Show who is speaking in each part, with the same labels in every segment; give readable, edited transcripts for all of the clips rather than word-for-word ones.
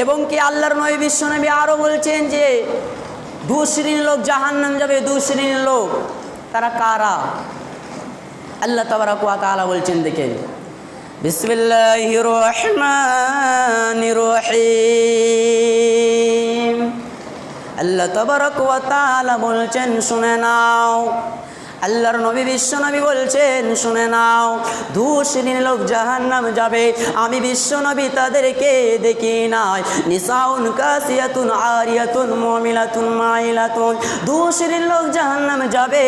Speaker 1: এবং কি আল্লাহর নবী বিশ্বনবী আরও বলছেন যে দু শ্রেণীর লোক জাহান্নাম যাবে, দু শ্রেণীর লোক। তারা কারা? আল্লাহ তাবারক ওয়া তাআলা বলছেন, দেখেন, বিসমিল্লাহির রহমানির রহিম। আল্লাহ তাবারক ওয়া তাআলা বলছেন, শুনে নাও। আল্লাহর নবী বিশ্বনবী বলছেন, শুনে নাও, দু শ্রেণীর লোক জাহান্নাম যাবে, আমি বিশ্বনবী তাদেরকে দেখি নাই। নিসাউন কাসিয়াতুন আরিয়াতুন মুমিলাতুন মাইলাতুন, দু শ্রেণীর লোক জাহান্নাম যাবে,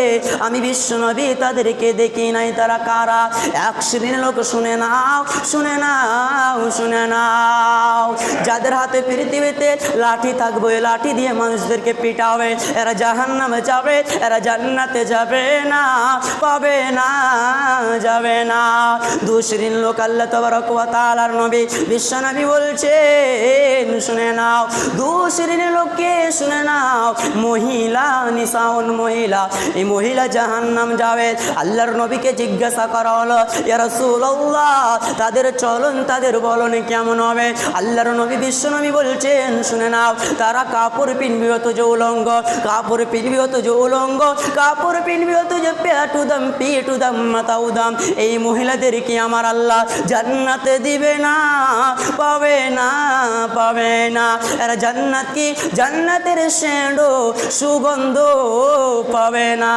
Speaker 1: আমি বিশ্বনবী তাদেরকে দেখি নাই। তারা কারা? এক শ্রেণীর লোক, শুনে নাও, শুনে নাও, শুনে নাও, যাদের হাতে পৃথিবীতে লাঠি থাকবে, লাঠি দিয়ে মানুষদেরকে পিটাবে, এরা জাহান্নামে যাবে, এরা জান্নাতে যাবে না, পাবে না, যাবে না। দু শ্রেণীর লোক আল্লাহ তাবারক ওয়া তাআলার নবী বিশ্বনবী বলছেন, শুনে নাও, দু শ্রেণীর লোককে, শুনে নাও, মহিলা, নিসাউন, মহিলা, এই মহিলা জাহান্নাম যাবে। আল্লাহর নবীকে জিজ্ঞাসা করা হলো, ইয়া রাসূলুল্লাহ, তাদের চলন, তাদের বলন কেমন হবে? আল্লাহর নবী বিশ্বনবী বলছেন, শুনে নাও, তারা কাপড় পিনবি হতো যে উলঙ্গ, কাপড় পিনবি হতো যে উলঙ্গ, কাপড় পিনবি হতো যে পেট উদাম, পিঠ উদাম, মাথা উদাম। এই মহিলাদেরকে আমার আল্লাহ জান্নাতে দিবে না, পাবে না, পাবে না। এরা জান্নাত কি, জান্নাতের সেন্ট সুগন্ধ পাবে না।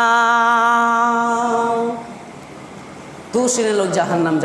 Speaker 1: দু শ্রেণীর লোক জাহান্নাম যাবে।